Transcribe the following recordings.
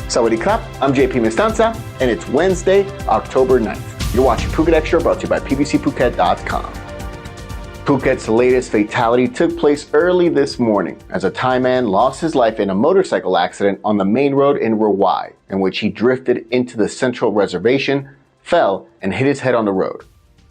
Sawadee krap, I'm JP Mestanza, and it's Wednesday, October 9th. You're watching Phuket Extra, brought to you by PBCPhuket.com. Phuket's latest fatality took place early this morning as a Thai man lost his life in a motorcycle accident on the main road in Rawai, in which he drifted into the central reservation, fell, and hit his head on the road.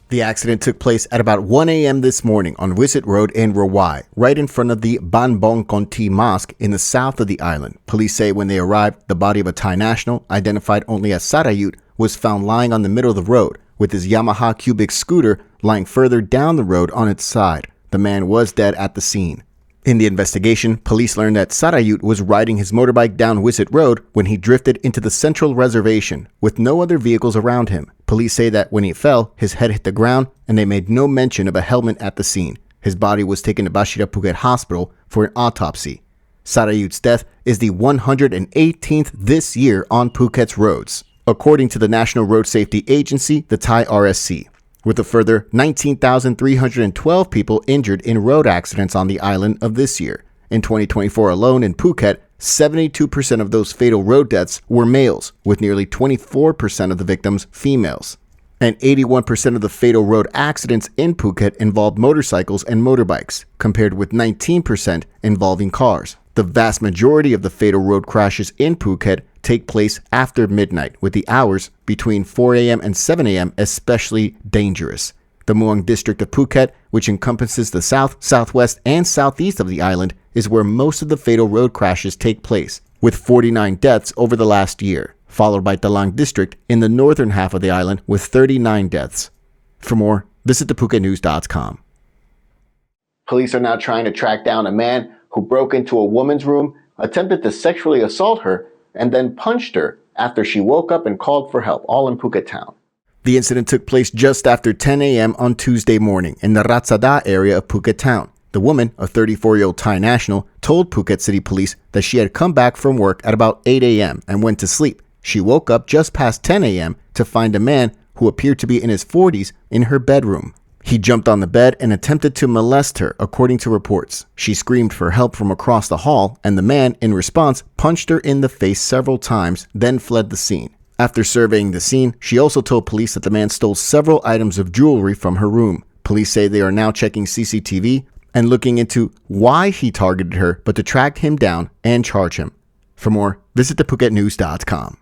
The accident took place at about 1 a.m. this morning on Wisit Road in Rawai, right in front of the Ban Bong Konti Mosque in the south of the island. Police say when they arrived, the body of a Thai national, identified only as Sarayut, was found lying on the middle of the road, with his Yamaha Cubic scooter lying further down the road on its side. The man was dead at the scene. In the investigation, police learned that Sarayut was riding his motorbike down Wisit Road when he drifted into the central reservation, with no other vehicles around him. Police say that when he fell, his head hit the ground, and they made no mention of a helmet at the scene. His body was taken to Bashira Phuket Hospital for an autopsy. Sarayut's death is the 118th this year on Phuket's roads, according to the National Road Safety Agency, the Thai RSC, with a further 19,312 people injured in road accidents on the island of this year. In 2024 alone in Phuket, 72% of those fatal road deaths were males, with nearly 24% of the victims females. And 81% of the fatal road accidents in Phuket involved motorcycles and motorbikes, compared with 19% involving cars. The vast majority of the fatal road crashes in Phuket take place after midnight, with the hours between 4 a.m. and 7 a.m. especially dangerous. The Muang district of Phuket, which encompasses the south, southwest, and southeast of the island, is where most of the fatal road crashes take place, with 49 deaths over the last year, followed by Talang district in the northern half of the island with 39 deaths. For more, visit thephuket.news.com. Police are now trying to track down a man who broke into a woman's room, attempted to sexually assault her, and then punched her after she woke up and called for help, all in Phuket town. The incident took place just after 10 a.m. on Tuesday morning in the Ratsada area of Phuket town. The woman, a 34-year-old Thai national, told Phuket City Police that she had come back from work at about 8 a.m. and went to sleep. She woke up just past 10 a.m. to find a man who appeared to be in his 40s in her bedroom. He jumped on the bed and attempted to molest her, according to reports. She screamed for help from across the hall, and the man, in response, punched her in the face several times, then fled the scene. After surveying the scene, she also told police that the man stole several items of jewelry from her room. Police say they are now checking CCTV and looking into why he targeted her, but to track him down and charge him. For more, visit thephuket.news.com.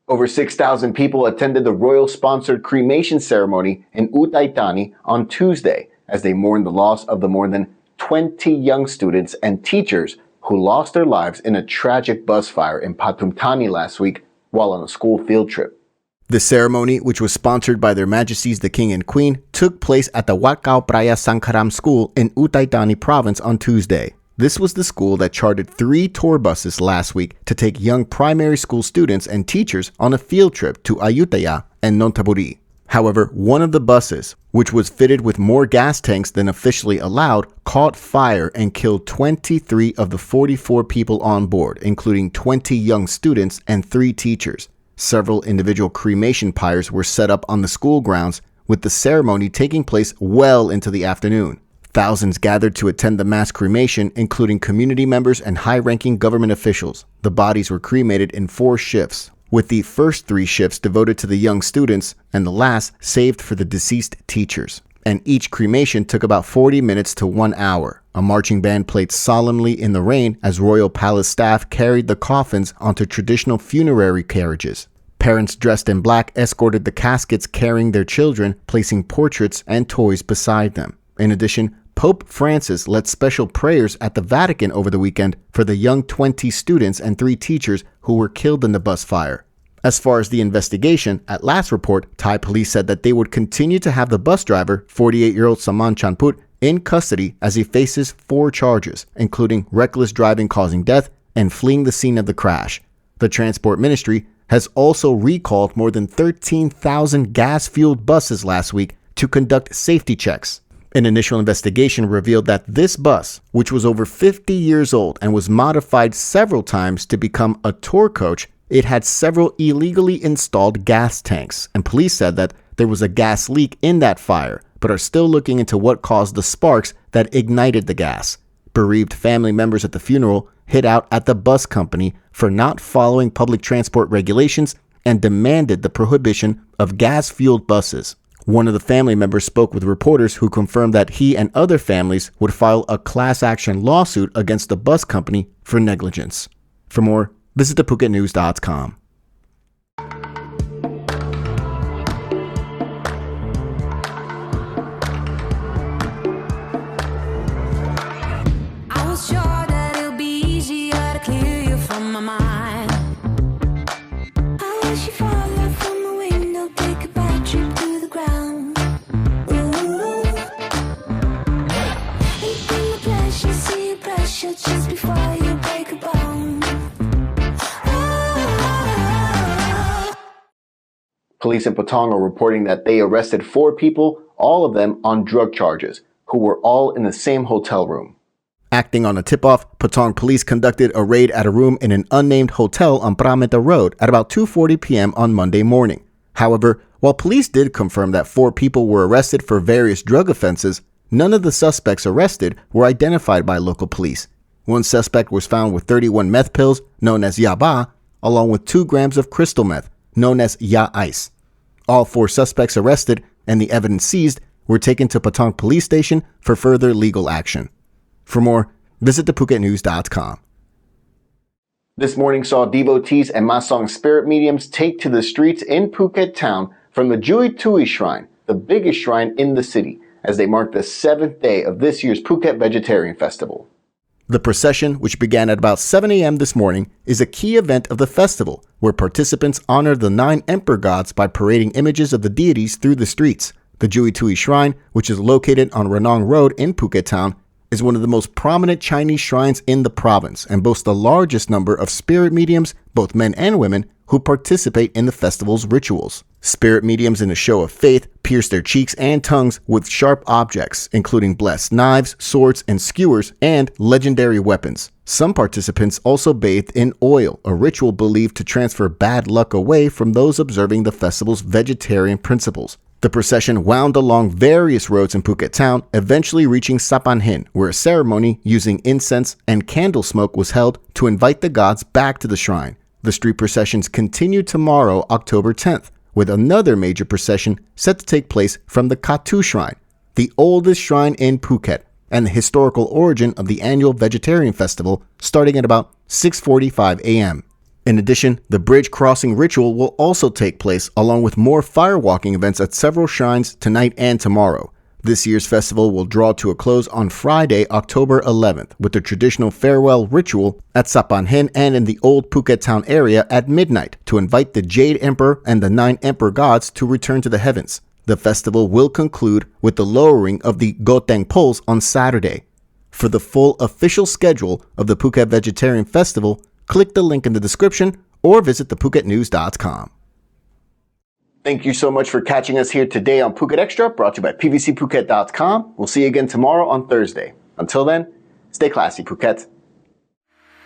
Over 6,000 people attended the royal-sponsored cremation ceremony in Utaitani on Tuesday as they mourned the loss of the more than 20 young students and teachers who lost their lives in a tragic bus fire in Pathum Thani last week while on a school field trip. The ceremony, which was sponsored by Their Majesties the King and Queen, took place at the Wat Kao Praya Sangkaram School in Utaitani Province on Tuesday. This was the school that chartered 3 tour buses last week to take young primary school students and teachers on a field trip to Ayutthaya and Nonthaburi. However, one of the buses, which was fitted with more gas tanks than officially allowed, caught fire and killed 23 of the 44 people on board, including 20 young students and 3 teachers. Several individual cremation pyres were set up on the school grounds, with the ceremony taking place well into the afternoon. Thousands gathered to attend the mass cremation, including community members and high-ranking government officials. The bodies were cremated in 4 shifts, with the first 3 shifts devoted to the young students and the last saved for the deceased teachers. And each cremation took about 40 minutes to 1 hour. A marching band played solemnly in the rain as royal palace staff carried the coffins onto traditional funerary carriages. Parents dressed in black escorted the caskets carrying their children, placing portraits and toys beside them. In addition, Pope Francis led special prayers at the Vatican over the weekend for the young 20 students and 3 teachers who were killed in the bus fire. As far as the investigation, at last report, Thai police said that they would continue to have the bus driver, 48-year-old Saman Chanput, in custody as he faces 4 charges, including reckless driving causing death and fleeing the scene of the crash. The Transport Ministry has also recalled more than 13,000 gas-fueled buses last week to conduct safety checks. An initial investigation revealed that this bus, which was over 50 years old and was modified several times to become a tour coach, it had several illegally installed gas tanks, and police said that there was a gas leak in that fire, but are still looking into what caused the sparks that ignited the gas. Bereaved family members at the funeral, hit out at the bus company for not following public transport regulations and demanded the prohibition of gas-fueled buses. One of the family members spoke with reporters who confirmed that he and other families would file a class action lawsuit against the bus company for negligence. For more, visit thephuket.com. I was sure that it'll be easier to clear you from my mind. I wish you fall out from the window, take a bad trip to the ground. Ooh. And bring the pleasure, see pressure just before you break a bone. Police in Patong are reporting that they arrested 4 people, all of them on drug charges, who were all in the same hotel room. Acting on a tip-off, Patong police conducted a raid at a room in an unnamed hotel on Prameta Road at about 2:40 p.m. on Monday morning. However, while police did confirm that 4 people were arrested for various drug offenses, none of the suspects arrested were identified by local police. One suspect was found with 31 meth pills, known as yaba, along with 2 grams of crystal meth, known as ya ice. All 4 suspects arrested and the evidence seized were taken to Patong police station for further legal action. For more, visit thephuket.com. This morning saw devotees and Masong spirit mediums take to the streets in Phuket town from the Jui Tui Shrine, the biggest shrine in the city, as they mark the 7th day of this year's Phuket Vegetarian Festival. The procession, which began at about 7 a.m. this morning, is a key event of the festival, where participants honor the 9 emperor gods by parading images of the deities through the streets. The Jui Tui Shrine, which is located on Ranong Road in Phuket town, is one of the most prominent Chinese shrines in the province and boasts the largest number of spirit mediums, both men and women, who participate in the festival's rituals. Spirit mediums in a show of faith pierce their cheeks and tongues with sharp objects, including blessed knives, swords, and skewers, and legendary weapons. Some participants also bathed in oil, a ritual believed to transfer bad luck away from those observing the festival's vegetarian principles. The procession wound along various roads in Phuket town, eventually reaching Sapan Hin, where a ceremony using incense and candle smoke was held to invite the gods back to the shrine. The street processions continue tomorrow, October 10th, with another major procession set to take place from the Katu Shrine, the oldest shrine in Phuket, and the historical origin of the annual Vegetarian Festival, starting at about 6:45 a.m. In addition, the bridge crossing ritual will also take place, along with more firewalking events at several shrines tonight and tomorrow. This year's festival will draw to a close on Friday, October 11th, with the traditional farewell ritual at Sapan Hin and in the old Phuket town area at midnight to invite the Jade Emperor and the 9 Emperor gods to return to the heavens. The festival will conclude with the lowering of the Goteng poles on Saturday. For the full official schedule of the Phuket Vegetarian Festival, click the link in the description or visit thephuket.com. Thank you so much for catching us here today on Phuket Xtra, brought to you by pvcphuket.com. We'll see you again tomorrow on Thursday. Until then, stay classy, Phuket.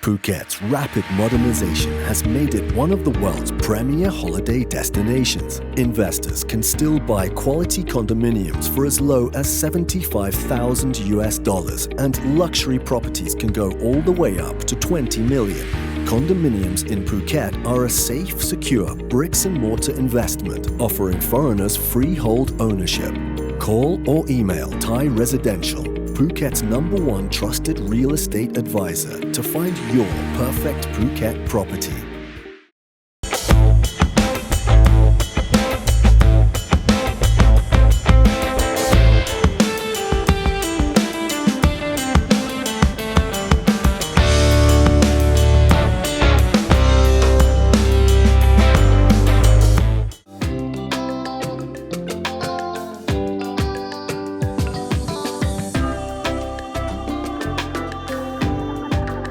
Phuket's rapid modernization has made it one of the world's premier holiday destinations. Investors can still buy quality condominiums for as low as $75,000 and luxury properties can go all the way up to 20 million. Condominiums in Phuket are a safe, secure bricks-and-mortar investment offering foreigners freehold ownership. Call or email Thai Residential, Phuket's #1 trusted real estate advisor, to find your perfect Phuket property.